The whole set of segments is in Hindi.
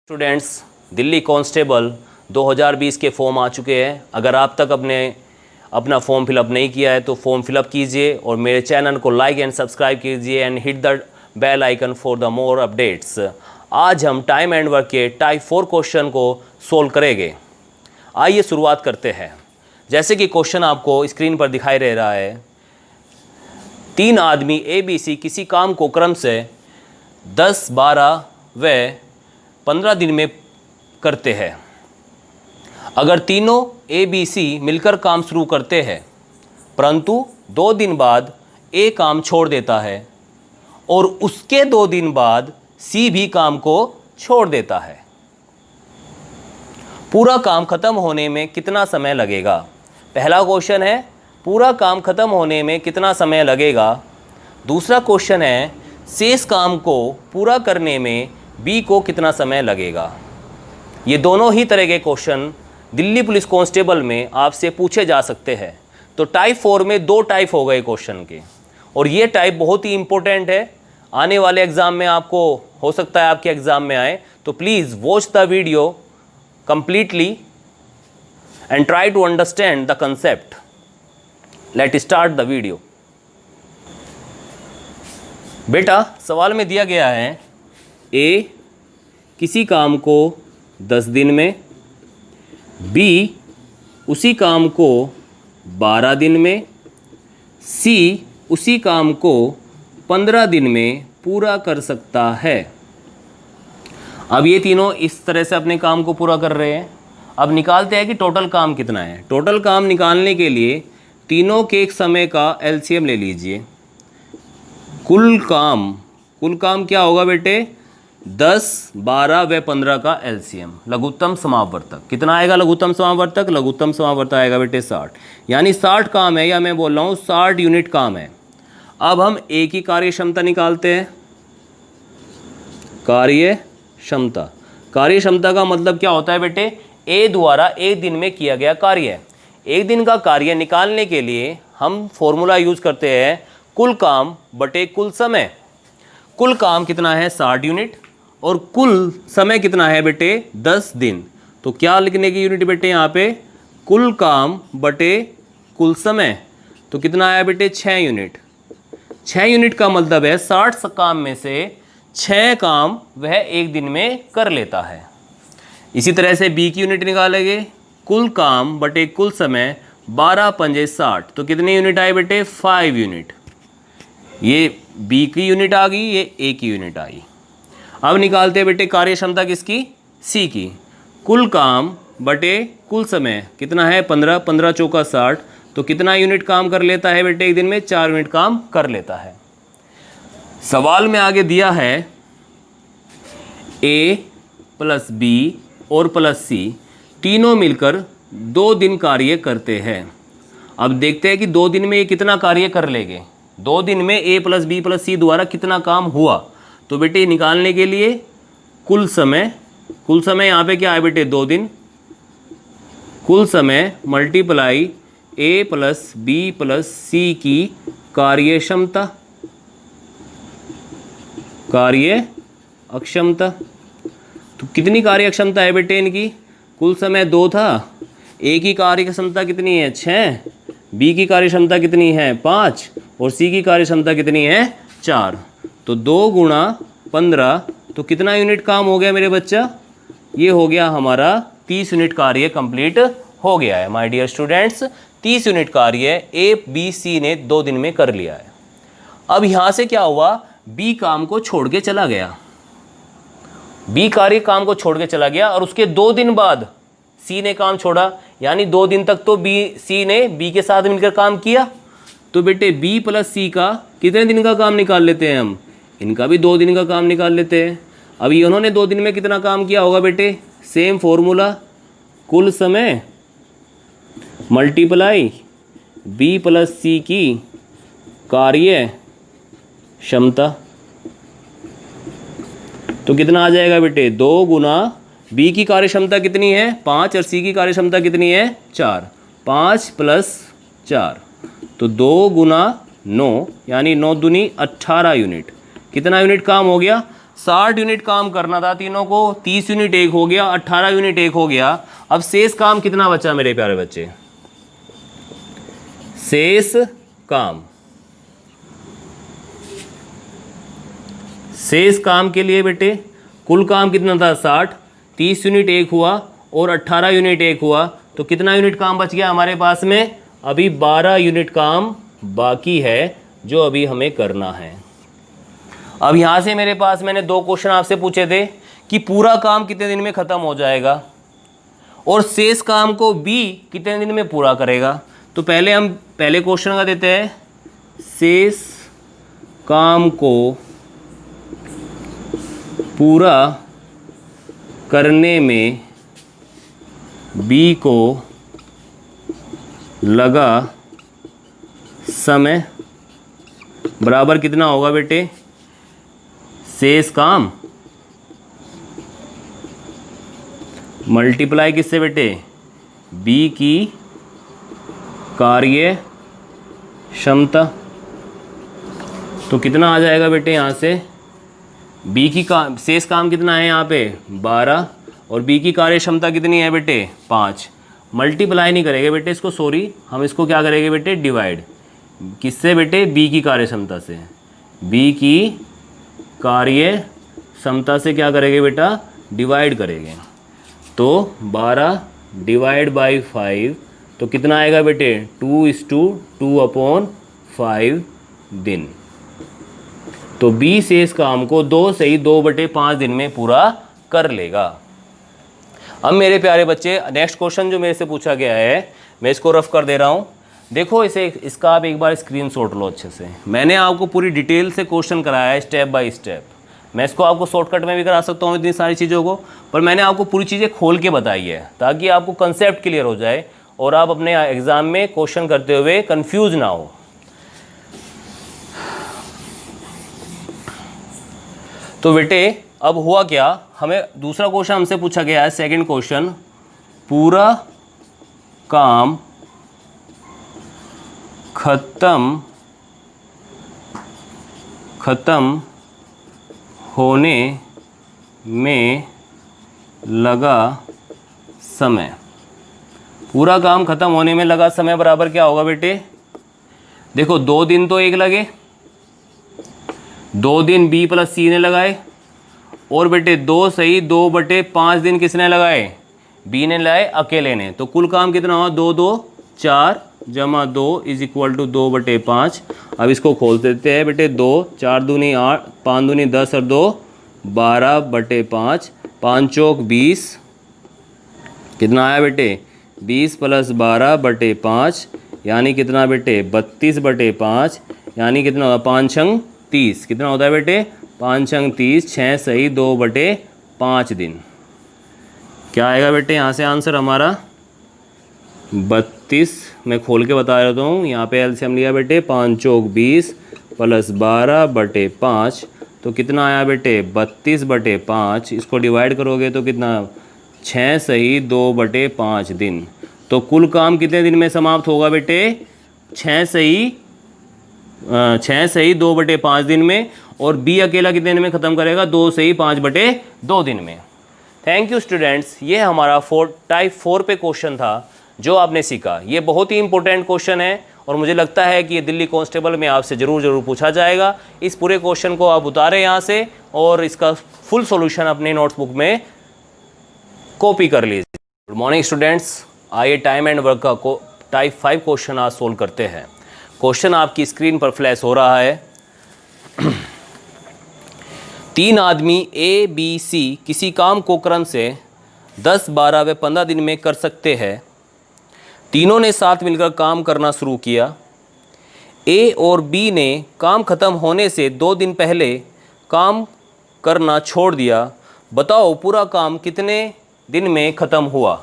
स्टूडेंट्स, दिल्ली कांस्टेबल 2020 के फॉर्म आ चुके हैं। अगर आप तक अपना फॉर्म फिलअप नहीं किया है तो फॉर्म फिलअप कीजिए और मेरे चैनल को लाइक एंड सब्सक्राइब कीजिए and hit the bell icon for the more updates. आज हम टाइम एंड वर्क के टाइप 4 क्वेश्चन को सोल्व करेंगे। आइए शुरुआत करते हैं। जैसे कि क्वेश्चन आपको स्क्रीन पर दिखाई दे रहा है, 3 आदमी ABC किसी काम को क्रम से 10, 12 व 15 दिन में करते हैं। अगर तीनों ABC मिलकर काम शुरू करते हैं परंतु 2 दिन बाद A काम छोड़ देता है और उसके 2 दिन बाद C भी काम को छोड़ देता है, पूरा काम खत्म होने में कितना समय लगेगा? पहला क्वेश्चन है पूरा काम खत्म होने में कितना समय लगेगा। दूसरा क्वेश्चन है शेष काम को पूरा करने में B को कितना समय लगेगा। ये दोनों ही तरह के क्वेश्चन दिल्ली पुलिस कांस्टेबल में आपसे पूछे जा सकते हैं। तो टाइप 4 में 2 टाइप हो गए क्वेश्चन के, और ये टाइप बहुत ही इंपॉर्टेंट है। आने वाले एग्ज़ाम में आपको हो सकता है आपके एग्ज़ाम में आए, तो please watch the video completely and try to understand the concept. Let start the video. बेटा, सवाल में दिया गया है A किसी काम को 10 दिन में, B उसी काम को 12 दिन में, C उसी काम को 15 दिन में पूरा कर सकता है। अब ये तीनों इस तरह से अपने काम को पूरा कर रहे हैं। अब निकालते हैं कि टोटल काम कितना है। टोटल काम निकालने के लिए तीनों के एक समय का LCM ले लीजिए। कुल काम क्या होगा बेटे? 10, 12 व 15 का LCM, लघुत्तम समावर्तक कितना आएगा? लघुत्तम समावर्तक आएगा बेटे 60, यानी 60 काम है, या मैं बोल रहा हूँ 60 यूनिट काम है। अब हम A की कार्य क्षमता निकालते हैं। कार्य क्षमता का मतलब क्या होता है बेटे? A द्वारा एक दिन में किया गया कार्य। एक दिन का कार्य निकालने के लिए हम फॉर्मूला यूज करते हैं कुल काम बटे कुल समय। कुल काम कितना है? 60 यूनिट, और कुल समय कितना है बेटे? 10 दिन। तो क्या लिखने की यूनिट बेटे यहाँ पे? कुल काम बटे कुल समय। तो कितना आया बेटे? 6 यूनिट। 6 यूनिट का मतलब है 60 काम में से 6 काम वह एक दिन में कर लेता है। इसी तरह से B की यूनिट निकालेंगे। कुल काम बटे कुल समय, 12 पंजे 60, तो कितनी यूनिट आए बेटे? 5 यूनिट। ये B की यूनिट आ गई, ये A की यूनिट आई। अब निकालते हैं बेटे कार्य क्षमता किसकी? C की। कुल काम बटे कुल समय कितना है? 15, 15 चौका 60, तो कितना यूनिट काम कर लेता है बेटे एक दिन में? 4 यूनिट काम कर लेता है। सवाल में आगे दिया है A प्लस B और प्लस C तीनों मिलकर 2 दिन कार्य करते हैं। अब देखते हैं कि 2 दिन में ये कितना कार्य कर लेंगे। 2 दिन में A plus B plus C द्वारा कितना काम हुआ। तो बेटे निकालने के लिए कुल समय यहाँ पे क्या है बेटे? 2 दिन। कुल समय multiply A plus B plus C की कार्य अक्षमता। तो कितनी कार्य क्षमता है बेटे इनकी? कुल समय 2 था, A की कार्य क्षमता कितनी है? 6, B की कार्य क्षमता कितनी है? 5, और C की कार्य क्षमता कितनी है? 4। तो 2 गुणा 15, तो कितना यूनिट काम हो गया मेरे बच्चा? ये हो गया हमारा 30 यूनिट कार्य कंप्लीट हो गया है। माय डियर स्टूडेंट्स, 30 यूनिट कार्य A, B, C ने 2 दिन में कर लिया है। अब यहाँ से क्या हुआ? B काम को छोड़ के चला गया। B कार्य काम को छोड़ के चला गया और उसके 2 दिन बाद C ने काम छोड़ा, यानी 2 दिन तक तो C ने B के साथ मिलकर काम किया। तो बेटे B प्लस C का कितने दिन का काम निकाल लेते हैं हम? इनका भी 2 दिन का काम निकाल लेते हैं। अब ये उन्होंने 2 दिन में कितना काम किया होगा बेटे? सेम फॉर्मूला, कुल समय मल्टीप्लाई B प्लस C की कार्य क्षमता। तो कितना आ जाएगा बेटे? 2 गुना B की कार्य क्षमता कितनी है? 5, और C की कार्य क्षमता कितनी है? 4। 5 प्लस 4, तो 2 गुना 9, यानी 9 दूनी 18 यूनिट। कितना यूनिट काम हो गया? 60 यूनिट काम करना था तीनों को, 30 यूनिट एक हो गया, 18 यूनिट एक हो गया। अब शेष काम कितना बचा मेरे प्यारे बच्चे? शेष काम, शेष काम के लिए बेटे कुल काम कितना था 60, 30 यूनिट एक हुआ और 18 यूनिट एक हुआ, तो कितना यूनिट काम बच गया हमारे पास में? अभी 12 यूनिट काम बाकी है जो अभी हमें करना है। अब यहाँ से मेरे पास मैंने 2 क्वेश्चन आपसे पूछे थे कि पूरा काम कितने दिन में ख़त्म हो जाएगा और शेष काम को बी कितने दिन में पूरा करेगा। तो पहले हम पहले क्वेश्चन का देते हैं, शेष काम को पूरा करने में बी को लगा समय बराबर कितना होगा बेटे? शेष काम मल्टीप्लाई किससे बेटे? बी की कार्य क्षमता। तो कितना आ जाएगा बेटे यहाँ से? बी की शेष काम कितना है यहाँ पे? 12 और बी की कार्य क्षमता कितनी है बेटे? 5। मल्टीप्लाई नहीं करेंगे बेटे इसको, सॉरी, हम इसको क्या करेंगे बेटे? डिवाइड। किससे बेटे? बी की कार्य क्षमता से। बी की कार्य क्षमता से क्या करेंगे बेटा? डिवाइड करेंगे। तो 12 डिवाइड बाई 5 तो कितना आएगा बेटे? 2:2/5 दिन। तो बी शेष काम को 2/2/5 दिन में पूरा कर लेगा। अब मेरे प्यारे बच्चे नेक्स्ट क्वेश्चन जो मेरे से पूछा गया है, मैं इसको रफ कर दे रहा हूँ। देखो इसका आप एक बार स्क्रीनशॉट लो अच्छे से। मैंने आपको पूरी डिटेल से क्वेश्चन कराया है स्टेप बाय स्टेप। मैं इसको आपको शॉर्टकट में भी करा सकता हूँ इतनी सारी चीज़ों को, पर मैंने आपको पूरी चीज़ें खोल के बताई है ताकि आपको कंसेप्ट क्लियर हो जाए और आप अपने एग्ज़ाम में क्वेश्चन करते हुए कंफ्यूज ना हो। तो बेटे अब हुआ क्या, हमें दूसरा क्वेश्चन हमसे पूछा गया है, सेकंड क्वेश्चन, पूरा काम खत्म होने में लगा समय। पूरा काम खत्म होने में लगा समय बराबर क्या होगा बेटे? देखो 2 दिन तो एक लगे, 2 दिन बी प्लस सी ने लगाए और बेटे 2/5 दिन किसने लगाए? बी ने लगाए अकेले ने। तो कुल काम कितना हुआ? 2 2 4 जमा 2 = 2/5। अब इसको खोल देते हैं बेटे। 2 4 दूनी 8, 5 दूनी 10 और 2 12/5, 5 चौक 20। कितना आया बेटे? 20 + 12/5 यानी कितना बेटे? 32/5 यानी कितना होगा? 5 छंग 30। कितना होता है बेटे? 5 छंग 30, 6 सही 2/5 दिन। क्या आएगा बेटे यहाँ से आंसर हमारा? 32। मैं खोल के बता रहा हूँ, यहाँ पे एलसीएम लिया बेटे। 5 चौक 20 + 12/5 तो कितना आया बेटे? 32/5। इसको डिवाइड करोगे तो कितना? 6 सही 2/5 दिन। तो कुल काम कितने दिन में समाप्त होगा बेटे? 6 सही 2/5 दिन में। और बी अकेला कितने दिन में ख़त्म करेगा? 2 सही 5/2 दिन में। Thank you students. ये हमारा टाइप 4 पे क्वेश्चन था जो आपने सीखा। ये बहुत ही इंपॉर्टेंट क्वेश्चन है और मुझे लगता है कि ये दिल्ली कांस्टेबल में आपसे ज़रूर पूछा जाएगा। इस पूरे क्वेश्चन को आप उतारें यहाँ से और इसका फुल सॉल्यूशन अपने नोटबुक में कॉपी कर लीजिए। Good morning students. आइए टाइम एंड वर्क का टाइप 5 क्वेश्चन आज सोल्व करते हैं। क्वेश्चन आपकी स्क्रीन पर फ्लैश हो रहा है। 3 आदमी ए बी सी किसी काम को क्रम से 10, 12 व 15 दिन में कर सकते हैं। तीनों ने साथ मिलकर काम करना शुरू किया। ए और बी ने काम खत्म होने से 2 दिन पहले काम करना छोड़ दिया। बताओ पूरा काम कितने दिन में खत्म हुआ?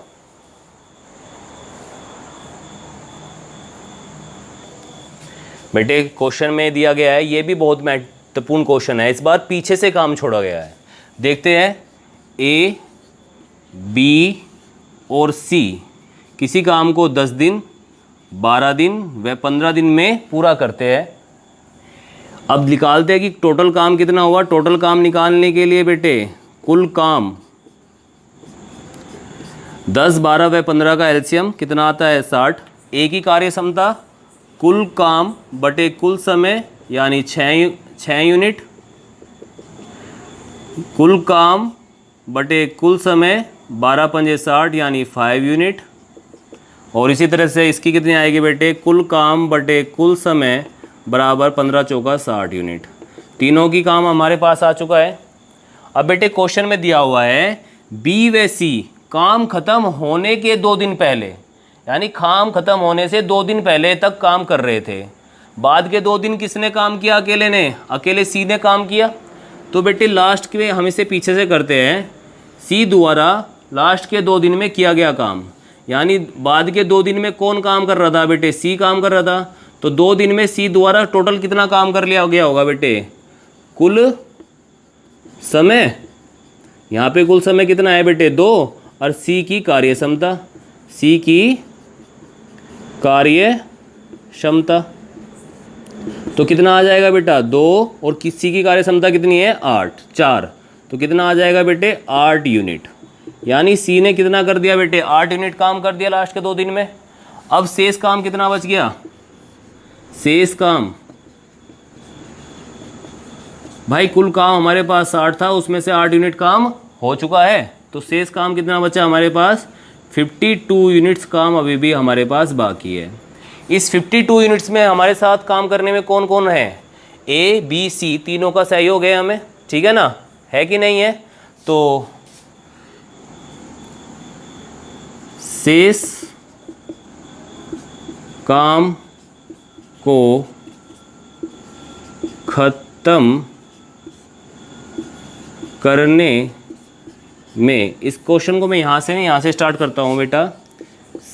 बेटे क्वेश्चन में दिया गया है, ये भी बहुत महत्वपूर्ण क्वेश्चन है। इस बार पीछे से काम छोड़ा गया है। देखते हैं, ए बी और सी किसी काम को 10 दिन, 12 दिन व 15 दिन में पूरा करते हैं। अब निकालते हैं कि टोटल काम कितना हुआ। टोटल काम निकालने के लिए बेटे कुल काम 10, 12 व 15 का एलसीएम कितना आता है 60। एक ही कार्य क्षमता कुल काम बटे कुल समय यानी 6 यूनिट, कुल काम बटे कुल समय 12 पंजे 60 यानी 5 यूनिट। और इसी तरह से इसकी कितनी आएगी बेटे कुल काम बटे कुल समय बराबर 15 चौका 60 यूनिट। तीनों की काम हमारे पास आ चुका है। अब बेटे क्वेश्चन में दिया हुआ है बी व सी काम खत्म होने के 2 दिन पहले, यानी काम खत्म होने से 2 दिन पहले तक काम कर रहे थे। बाद के 2 दिन किसने काम किया? अकेले ने, अकेले सी ने काम किया। तो बेटे लास्ट के हम इसे पीछे से करते हैं। सी द्वारा लास्ट के 2 दिन में किया गया काम, यानी बाद के 2 दिन में कौन काम कर रहा था बेटे? सी काम कर रहा था। तो 2 दिन में सी द्वारा टोटल कितना काम कर लिया गया होगा बेटे? कुल समय, यहाँ पे कुल समय कितना है बेटे 2, और सी की कार्य क्षमता, सी की कार्य क्षमता तो कितना आ जाएगा बेटा 2, और सी की कार्य क्षमता कितनी है 8, 4, तो कितना आ जाएगा बेटे 8 यूनिट। यानी सी ने कितना कर दिया बेटे 8 यूनिट काम कर दिया लास्ट के 2 दिन में। अब शेष काम कितना बच गया? शेष काम भाई कुल काम हमारे पास 60 था, उसमें से 8 यूनिट काम हो चुका है, तो शेष काम कितना बचा हमारे पास? 52 यूनिट्स काम अभी भी हमारे पास बाकी है। इस 52 यूनिट्स में हमारे साथ काम करने में कौन कौन है? ए बी सी तीनों का सहयोग है हमें, ठीक है ना, है कि नहीं है? तो शेष काम को खत्म करने में, इस क्वेश्चन को मैं यहाँ से नहीं, यहाँ से स्टार्ट करता हूँ बेटा।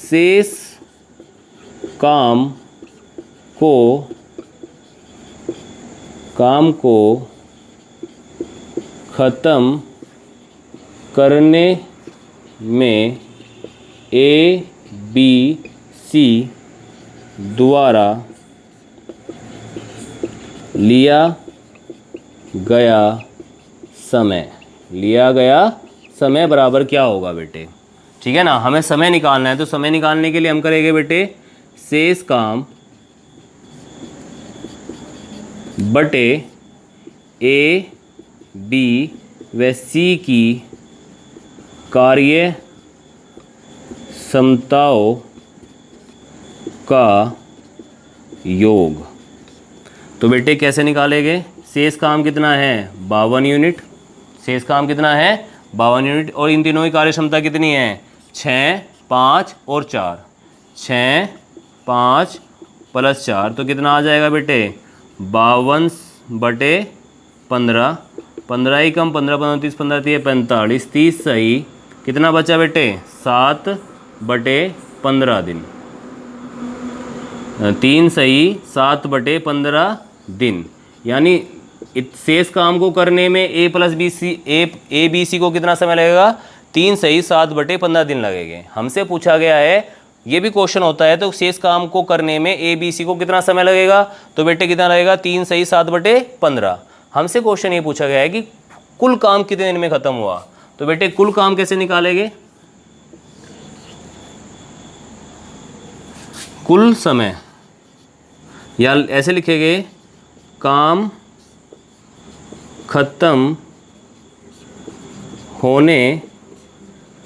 शेष काम को खत्म करने में ए बी सी द्वारा लिया गया समय बराबर क्या होगा बेटे? ठीक है ना, हमें समय निकालना है। तो समय निकालने के लिए हम करेंगे बेटे शेष काम बटे ए बी व सी की कार्य क्षमताओं का योग। तो बेटे कैसे निकालेंगे? शेष काम कितना है 52 यूनिट, शेष काम कितना है 52 यूनिट, और इन तीनों की कार्य क्षमता कितनी है 6, 5 और 4, 6, 5 प्लस 4, तो कितना आ जाएगा बेटे 52 बटे 15, 15 ही कम 15, 15, 30, 15, 30, 45, 30 सही, कितना बचा बेटे 7 बटे 15 दिन, 3 सही 7 बटे 15 दिन। यानी शेष काम को करने में A plus B C A B C को कितना समय लगेगा? 3 सही 7 बटे 15 दिन लगेंगे। हमसे पूछा गया है, ये भी क्वेश्चन होता है, तो शेष काम को करने में ए बी सी को कितना समय लगेगा? तो बेटे कितना लगेगा 3 सही 7 बटे 15। हमसे क्वेश्चन ये पूछा गया है कि कुल काम कितने दिन में खत्म हुआ। तो बेटे कुल काम कैसे निकालेंगे? कुल समय, या ऐसे लिखेंगे काम खत्म होने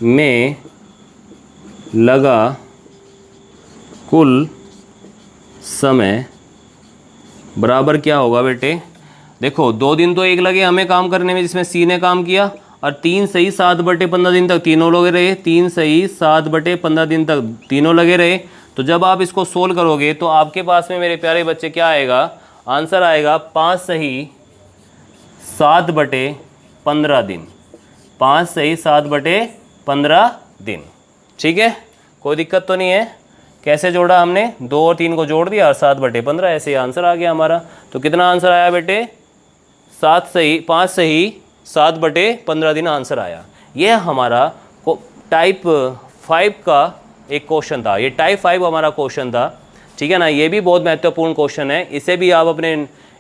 में लगा कुल समय बराबर क्या होगा बेटे? देखो 2 दिन तो एक लगे हमें काम करने में, जिसमें सी ने काम किया, और 3 सही 7 बटे 15 दिन तक तीनों लगे रहे, 3 सही 7 बटे 15 दिन तक तीनों लगे रहे। तो जब आप इसको सोल्व करोगे तो आपके पास में मेरे प्यारे बच्चे क्या आएगा? आंसर आएगा 5 सही 7 बटे 15 दिन, 5 सही 7 बटे 15 दिन। ठीक है, कोई दिक्कत तो नहीं है? कैसे जोड़ा हमने? 2 और 3 को जोड़ दिया और 7 बटे 15, ऐसे ही आंसर आ गया हमारा। तो कितना आंसर आया बेटे? 5 सही 7 बटे 15 दिन आंसर आया। यह हमारा टाइप 5 का एक क्वेश्चन था, ये टाइप 5 हमारा क्वेश्चन था। ठीक है ना, ये भी बहुत महत्वपूर्ण क्वेश्चन है, इसे भी आप अपने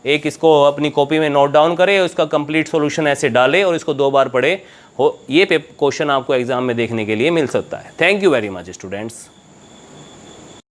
एक इसको अपनी कॉपी में नोट डाउन करे, उसका कंप्लीट सॉल्यूशन ऐसे डाले और इसको 2 बार पढ़े हो, ये क्वेश्चन आपको एग्जाम में देखने के लिए मिल सकता है। Thank you very much students.